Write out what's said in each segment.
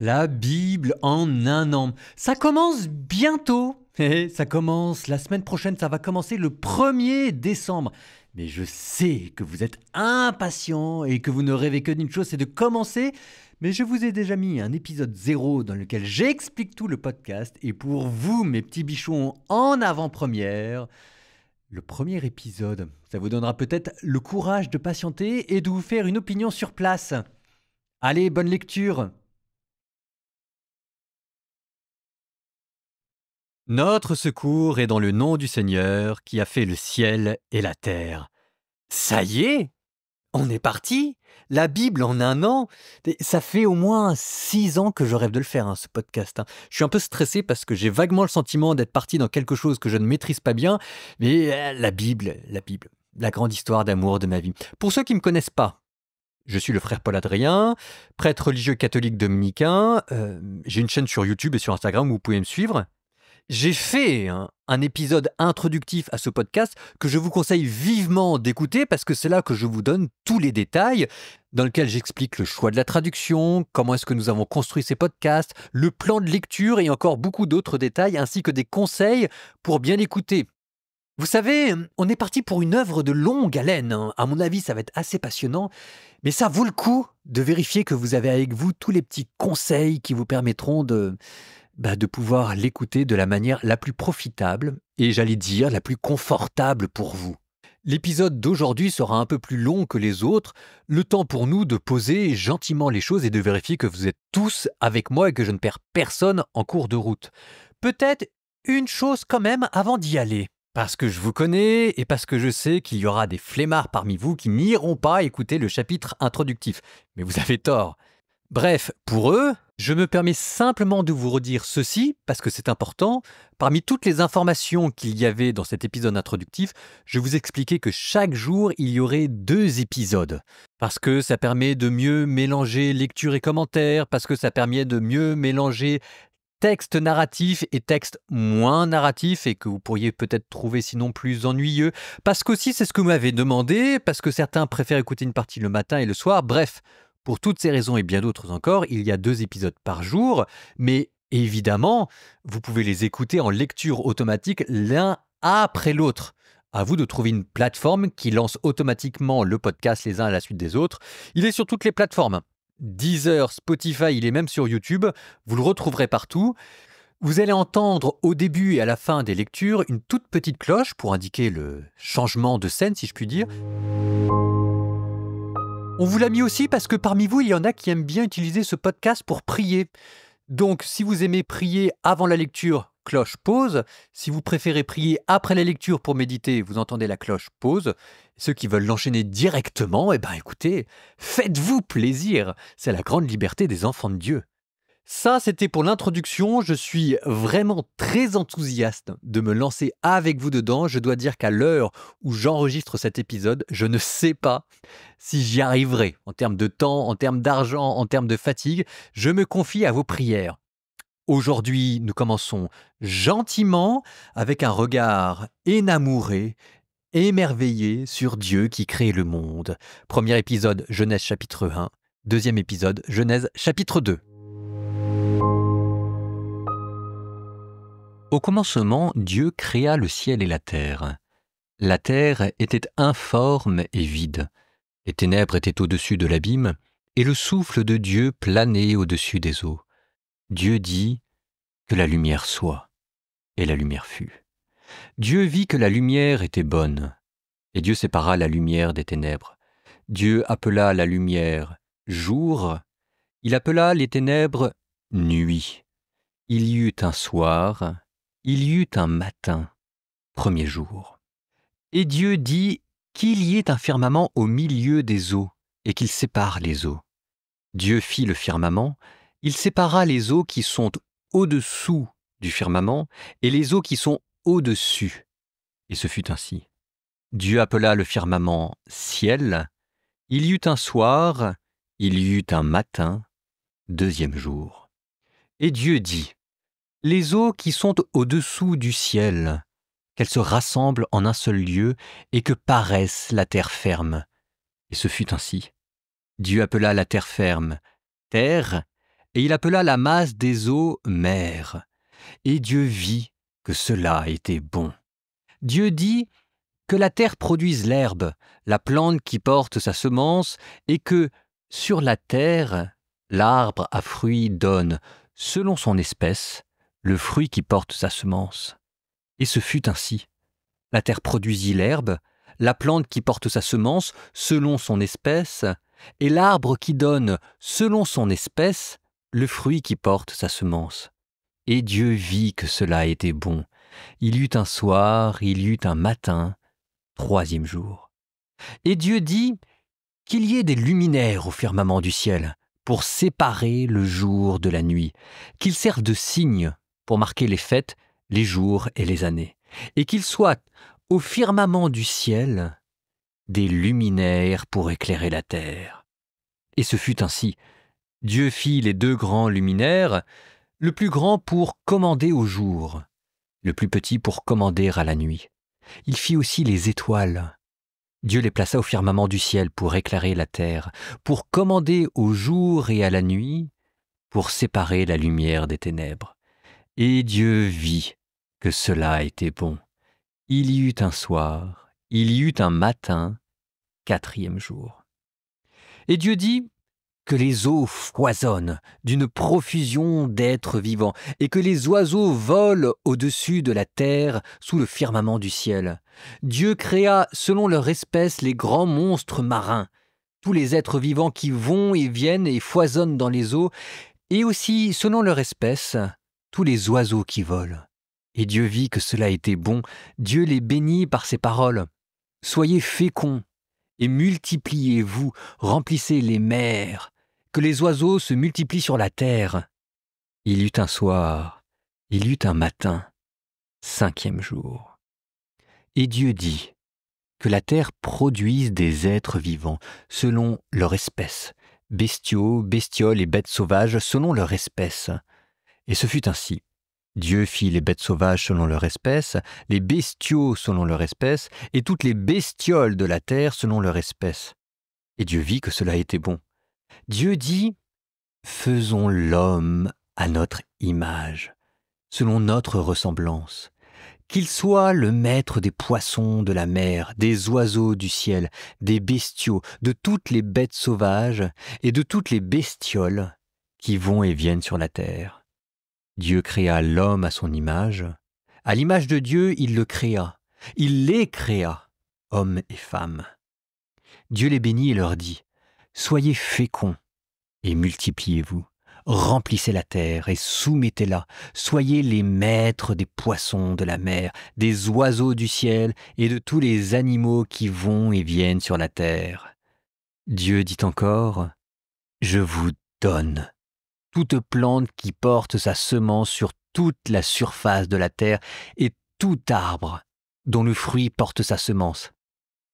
La Bible en un an. Ça commence bientôt. Ça commence la semaine prochaine, ça va commencer le 1er décembre. Mais je sais que vous êtes impatients et que vous ne rêvez que d'une chose, c'est de commencer. Mais je vous ai déjà mis un épisode 0 dans lequel j'explique tout le podcast. Et pour vous, mes petits bichons en avant-première, le premier épisode, ça vous donnera peut-être le courage de patienter et de vous faire une opinion sur place. Allez, bonne lecture! Notre secours est dans le nom du Seigneur qui a fait le ciel et la terre. Ça y est, on est parti. La Bible en un an. Ça fait au moins 6 ans que je rêve de le faire, ce podcast. Je suis un peu stressé parce que j'ai vaguement le sentiment d'être parti dans quelque chose que je ne maîtrise pas bien. Mais la Bible, la grande histoire d'amour de ma vie. Pour ceux qui ne me connaissent pas, je suis le frère Paul Adrien, prêtre religieux catholique dominicain. J'ai une chaîne sur YouTube et sur Instagram où vous pouvez me suivre. J'ai fait un épisode introductif à ce podcast que je vous conseille vivement d'écouter parce que c'est là que je vous donne tous les détails dans lequel j'explique le choix de la traduction, comment est-ce que nous avons construit ces podcasts, le plan de lecture et encore beaucoup d'autres détails ainsi que des conseils pour bien écouter. Vous savez, on est parti pour une œuvre de longue haleine. À mon avis, ça va être assez passionnant. Mais ça vaut le coup de vérifier que vous avez avec vous tous les petits conseils qui vous permettront de pouvoir l'écouter de la manière la plus profitable et j'allais dire la plus confortable pour vous. L'épisode d'aujourd'hui sera un peu plus long que les autres, le temps pour nous de poser gentiment les choses et de vérifier que vous êtes tous avec moi et que je ne perds personne en cours de route. Peut-être une chose quand même avant d'y aller. Parce que je vous connais et parce que je sais qu'il y aura des flemmards parmi vous qui n'iront pas écouter le chapitre introductif. Mais vous avez tort. Bref, pour eux, je me permets simplement de vous redire ceci, parce que c'est important. Parmi toutes les informations qu'il y avait dans cet épisode introductif, je vous expliquais que chaque jour, il y aurait 2 épisodes. Parce que ça permet de mieux mélanger lecture et commentaires, parce que ça permet de mieux mélanger texte narratif et texte moins narratif et que vous pourriez peut-être trouver sinon plus ennuyeux. Parce qu'aussi, c'est ce que vous m'avez demandé, parce que certains préfèrent écouter une partie le matin et le soir. Bref, pour toutes ces raisons et bien d'autres encore, il y a 2 épisodes par jour, mais évidemment, vous pouvez les écouter en lecture automatique l'un après l'autre. À vous de trouver une plateforme qui lance automatiquement le podcast les uns à la suite des autres. Il est sur toutes les plateformes. Deezer, Spotify, il est même sur YouTube. Vous le retrouverez partout. Vous allez entendre au début et à la fin des lectures une toute petite cloche pour indiquer le changement de scène, si je puis dire. On vous l'a mis aussi parce que parmi vous, il y en a qui aiment bien utiliser ce podcast pour prier. Donc, si vous aimez prier avant la lecture, cloche pause. Si vous préférez prier après la lecture pour méditer, vous entendez la cloche pause. Ceux qui veulent l'enchaîner directement, écoutez, faites-vous plaisir. C'est la grande liberté des enfants de Dieu. Ça, c'était pour l'introduction. Je suis vraiment très enthousiaste de me lancer avec vous dedans. Je dois dire qu'à l'heure où j'enregistre cet épisode, je ne sais pas si j'y arriverai en termes de temps, en termes d'argent, en termes de fatigue. Je me confie à vos prières. Aujourd'hui, nous commençons gentiment avec un regard énamouré, émerveillé sur Dieu qui crée le monde. Premier épisode, Genèse chapitre 1. Deuxième épisode, Genèse chapitre 2. Au commencement, Dieu créa le ciel et la terre. La terre était informe et vide. Les ténèbres étaient au-dessus de l'abîme, et le souffle de Dieu planait au-dessus des eaux. Dieu dit que la lumière soit, et la lumière fut. Dieu vit que la lumière était bonne, et Dieu sépara la lumière des ténèbres. Dieu appela la lumière jour, il appela les ténèbres nuit. Il y eut un soir, il y eut un matin, premier jour. Et Dieu dit qu'il y ait un firmament au milieu des eaux, et qu'il sépare les eaux. Dieu fit le firmament, il sépara les eaux qui sont au-dessous du firmament, et les eaux qui sont au-dessus. Et ce fut ainsi. Dieu appela le firmament ciel, il y eut un soir, il y eut un matin, deuxième jour. Et Dieu dit, les eaux qui sont au-dessous du ciel, qu'elles se rassemblent en un seul lieu et que paraisse la terre ferme. Et ce fut ainsi. Dieu appela la terre ferme terre, et il appela la masse des eaux mer. Et Dieu vit que cela était bon. Dieu dit que la terre produise l'herbe, la plante qui porte sa semence, et que, sur la terre, l'arbre à fruits donne, selon son espèce, le fruit qui porte sa semence. Et ce fut ainsi. La terre produisit l'herbe, la plante qui porte sa semence, selon son espèce, et l'arbre qui donne, selon son espèce, le fruit qui porte sa semence. Et Dieu vit que cela était bon. Il y eut un soir, il y eut un matin, 3e jour. Et Dieu dit qu'il y ait des luminaires au firmament du ciel, pour séparer le jour de la nuit, qu'ils servent de signes pour marquer les fêtes, les jours et les années, et qu'ils soient au firmament du ciel des luminaires pour éclairer la terre. Et ce fut ainsi. Dieu fit les 2 grands luminaires, le plus grand pour commander au jour, le plus petit pour commander à la nuit. Il fit aussi les étoiles. Dieu les plaça au firmament du ciel pour éclairer la terre, pour commander au jour et à la nuit, pour séparer la lumière des ténèbres. Et Dieu vit que cela était bon. Il y eut un soir, il y eut un matin, 4e jour. Et Dieu dit que les eaux foisonnent d'une profusion d'êtres vivants, et que les oiseaux volent au-dessus de la terre sous le firmament du ciel. Dieu créa selon leur espèce les grands monstres marins, tous les êtres vivants qui vont et viennent et foisonnent dans les eaux, et aussi selon leur espèce, tous les oiseaux qui volent. Et Dieu vit que cela était bon, Dieu les bénit par ses paroles. Soyez féconds et multipliez-vous, remplissez les mers, que les oiseaux se multiplient sur la terre. Il y eut un soir, il y eut un matin, 5e jour. Et Dieu dit que la terre produise des êtres vivants selon leur espèce, bestiaux, bestioles et bêtes sauvages selon leur espèce. Et ce fut ainsi. Dieu fit les bêtes sauvages selon leur espèce, les bestiaux selon leur espèce, et toutes les bestioles de la terre selon leur espèce. Et Dieu vit que cela était bon. Dieu dit « Faisons l'homme à notre image, selon notre ressemblance, qu'il soit le maître des poissons de la mer, des oiseaux du ciel, des bestiaux, de toutes les bêtes sauvages et de toutes les bestioles qui vont et viennent sur la terre. » Dieu créa l'homme à son image. À l'image de Dieu, il le créa. Il les créa, hommes et femmes. Dieu les bénit et leur dit « Soyez féconds et multipliez-vous. Remplissez la terre et soumettez-la. Soyez les maîtres des poissons de la mer, des oiseaux du ciel et de tous les animaux qui vont et viennent sur la terre. » Dieu dit encore « Je vous donne toute plante qui porte sa semence sur toute la surface de la terre et tout arbre dont le fruit porte sa semence.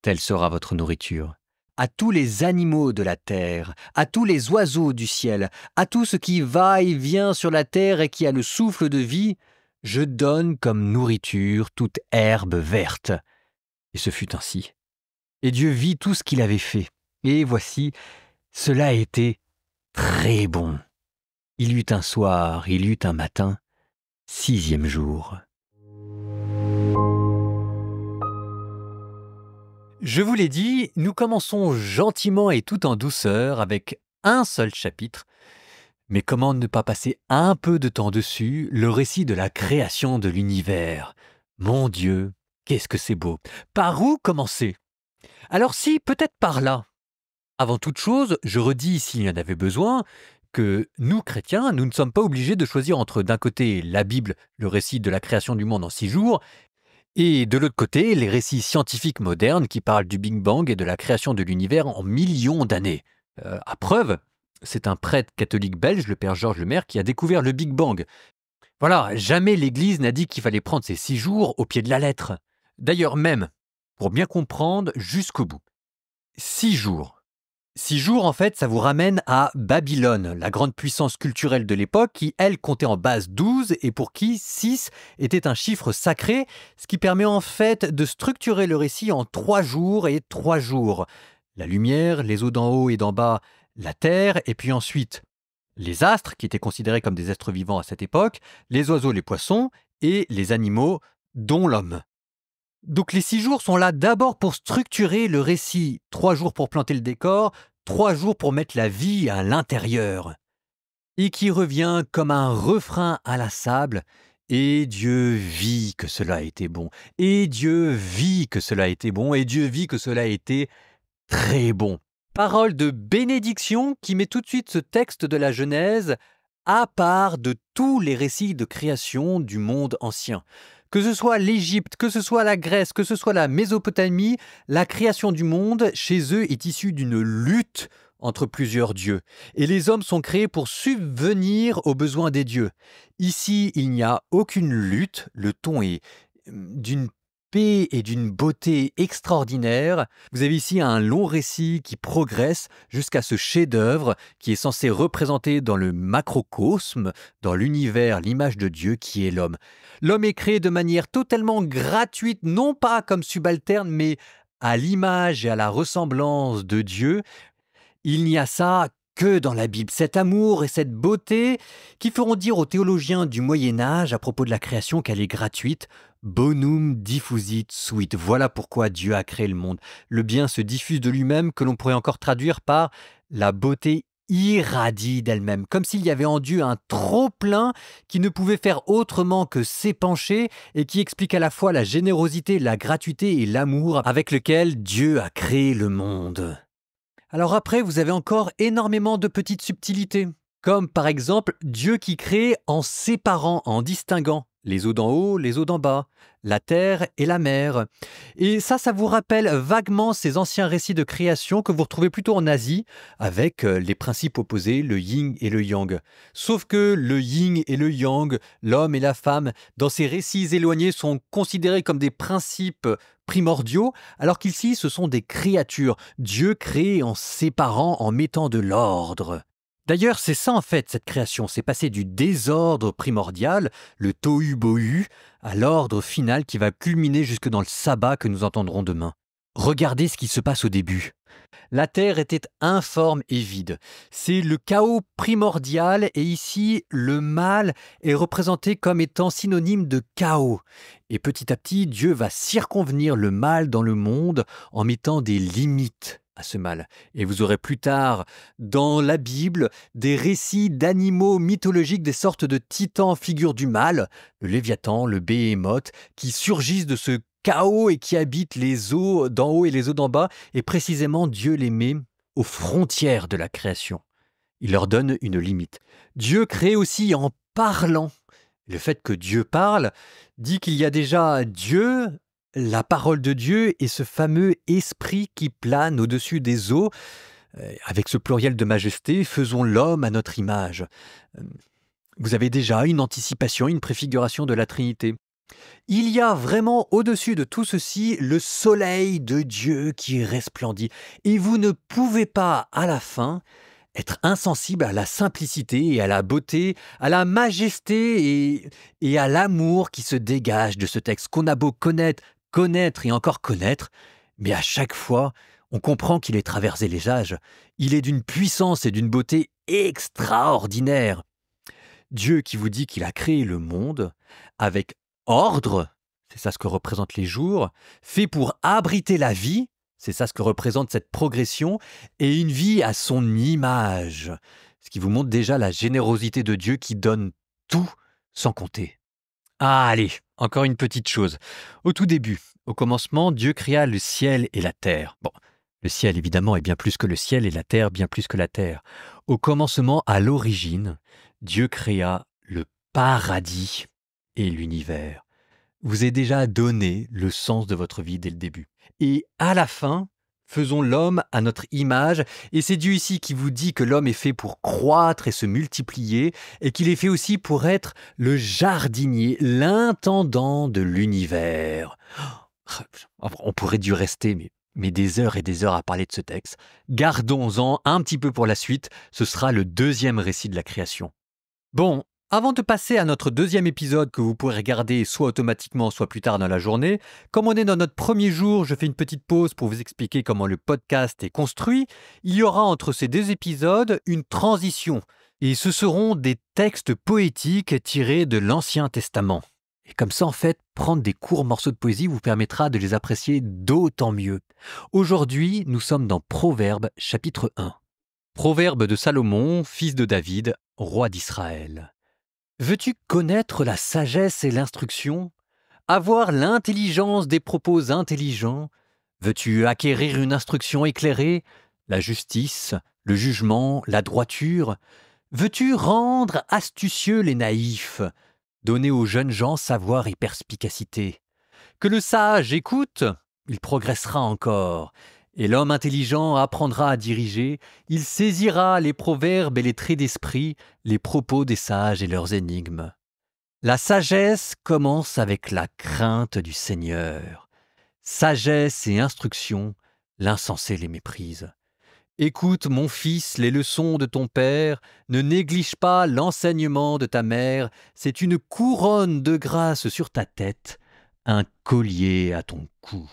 Telle sera votre nourriture. À tous les animaux de la terre, à tous les oiseaux du ciel, à tout ce qui va et vient sur la terre et qui a le souffle de vie, je donne comme nourriture toute herbe verte. » Et ce fut ainsi. Et Dieu vit tout ce qu'il avait fait. Et voici, cela était très bon. Il y eut un soir, il y eut un matin, 6e jour. Je vous l'ai dit, nous commençons gentiment et tout en douceur avec un seul chapitre. Mais comment ne pas passer un peu de temps dessus, le récit de la création de l'univers. Mon Dieu, qu'est-ce que c'est beau! Par où commencer? Alors si, peut-être par là. Avant toute chose, je redis, s'il y en avait besoin, que nous, chrétiens, nous ne sommes pas obligés de choisir entre, d'un côté, la Bible, le récit de la création du monde en 6 jours, et de l'autre côté, les récits scientifiques modernes qui parlent du Big Bang et de la création de l'univers en millions d'années. À preuve, c'est un prêtre catholique belge, le père Georges Lemaire, qui a découvert le Big Bang. Voilà, jamais l'Église n'a dit qu'il fallait prendre ces 6 jours au pied de la lettre. D'ailleurs même, pour bien comprendre jusqu'au bout. 6 jours. 6 jours, en fait, ça vous ramène à Babylone, la grande puissance culturelle de l'époque qui, elle, comptait en base 12 et pour qui 6 était un chiffre sacré, ce qui permet en fait de structurer le récit en 3 jours et 3 jours. La lumière, les eaux d'en haut et d'en bas, la terre, et puis ensuite les astres, qui étaient considérés comme des êtres vivants à cette époque, les oiseaux, les poissons, et les animaux, dont l'homme. Donc les 6 jours sont là d'abord pour structurer le récit, 3 jours pour planter le décor, 3 jours pour mettre la vie à l'intérieur, et qui revient comme un refrain inlassable. Et Dieu vit que cela était bon, et Dieu vit que cela était bon, et Dieu vit que cela était très bon. Parole de bénédiction qui met tout de suite ce texte de la Genèse à part de tous les récits de création du monde ancien. Que ce soit l'Égypte, que ce soit la Grèce, que ce soit la Mésopotamie, la création du monde, chez eux, est issue d'une lutte entre plusieurs dieux. Et les hommes sont créés pour subvenir aux besoins des dieux. Ici, il n'y a aucune lutte, le ton est d'une paix et d'une beauté extraordinaire. Vous avez ici un long récit qui progresse jusqu'à ce chef-d'œuvre qui est censé représenter dans le macrocosme, dans l'univers, l'image de Dieu qui est l'homme. L'homme est créé de manière totalement gratuite, non pas comme subalterne, mais à l'image et à la ressemblance de Dieu. Il n'y a ça que dans la Bible, cet amour et cette beauté qui feront dire aux théologiens du Moyen-Âge à propos de la création qu'elle est gratuite. Bonum diffusit sunt. Voilà pourquoi Dieu a créé le monde. Le bien se diffuse de lui-même, que l'on pourrait encore traduire par la beauté irradie d'elle-même, comme s'il y avait en Dieu un trop-plein qui ne pouvait faire autrement que s'épancher et qui explique à la fois la générosité, la gratuité et l'amour avec lequel Dieu a créé le monde. Alors après, vous avez encore énormément de petites subtilités, comme par exemple Dieu qui crée en séparant, en distinguant les eaux d'en haut, les eaux d'en bas, la terre et la mer. Et ça vous rappelle vaguement ces anciens récits de création que vous retrouvez plutôt en Asie, avec les principes opposés, le yin et le yang. Sauf que le yin et le yang, l'homme et la femme, dans ces récits éloignés sont considérés comme des principes primordiaux, alors qu'ici ce sont des créatures, Dieu créé en séparant, en mettant de l'ordre. D'ailleurs, c'est ça en fait, cette création, c'est passer du désordre primordial, le tohu-bohu, à l'ordre final qui va culminer jusque dans le sabbat que nous entendrons demain. Regardez ce qui se passe au début. La terre était informe et vide. C'est le chaos primordial et ici, le mal est représenté comme étant synonyme de chaos. Et petit à petit, Dieu va circonvenir le mal dans le monde en mettant des limites à ce mal. Et vous aurez plus tard, dans la Bible, des récits d'animaux mythologiques, des sortes de titans figures du mal, le Léviathan, le Béhémoth, qui surgissent de ce chaos et qui habitent les eaux d'en haut et les eaux d'en bas, et précisément Dieu les met aux frontières de la création. Il leur donne une limite. Dieu crée aussi en parlant. Le fait que Dieu parle dit qu'il y a déjà Dieu, la parole de Dieu et ce fameux esprit qui plane au-dessus des eaux. Avec ce pluriel de majesté, faisons l'homme à notre image. Vous avez déjà une anticipation, une préfiguration de la Trinité. Il y a vraiment au-dessus de tout ceci le soleil de Dieu qui resplendit. Et vous ne pouvez pas, à la fin, être insensible à la simplicité et à la beauté, à la majesté et à l'amour qui se dégage de ce texte, qu'on a beau connaître et encore connaître, mais à chaque fois, on comprend qu'il est traversé les âges. Il est d'une puissance et d'une beauté extraordinaires. Dieu qui vous dit qu'il a créé le monde avec ordre, c'est ça ce que représentent les jours, fait pour abriter la vie, c'est ça ce que représente cette progression, et une vie à son image, ce qui vous montre déjà la générosité de Dieu qui donne tout sans compter. Ah, allez, encore une petite chose. Au tout début, au commencement, Dieu créa le ciel et la terre. Bon, le ciel évidemment est bien plus que le ciel et la terre bien plus que la terre. Au commencement, à l'origine, Dieu créa le paradis et l'univers. Vous est déjà donné le sens de votre vie dès le début. Et à la fin, faisons l'homme à notre image, et c'est Dieu ici qui vous dit que l'homme est fait pour croître et se multiplier, et qu'il est fait aussi pour être le jardinier, l'intendant de l'univers. On pourrait dû rester mais des heures et des heures à parler de ce texte. Gardons-en un petit peu pour la suite, ce sera le deuxième récit de la création. Bon, avant de passer à notre deuxième épisode que vous pourrez regarder soit automatiquement, soit plus tard dans la journée, comme on est dans notre premier jour, je fais une petite pause pour vous expliquer comment le podcast est construit. Il y aura entre ces deux épisodes une transition. Et ce seront des textes poétiques tirés de l'Ancien Testament. Et comme ça, en fait, prendre des courts morceaux de poésie vous permettra de les apprécier d'autant mieux. Aujourd'hui, nous sommes dans Proverbes chapitre 1. Proverbe de Salomon, fils de David, roi d'Israël. Veux-tu connaître la sagesse et l'instruction? Avoir l'intelligence des propos intelligents? Veux-tu acquérir une instruction éclairée? La justice, le jugement, la droiture? Veux-tu rendre astucieux les naïfs? Donner aux jeunes gens savoir et perspicacité? Que le sage écoute, il progressera encore. Et l'homme intelligent apprendra à diriger, il saisira les proverbes et les traits d'esprit, les propos des sages et leurs énigmes. La sagesse commence avec la crainte du Seigneur. Sagesse et instruction, l'insensé les méprise. Écoute, mon fils, les leçons de ton père, ne néglige pas l'enseignement de ta mère, c'est une couronne de grâce sur ta tête, un collier à ton cou.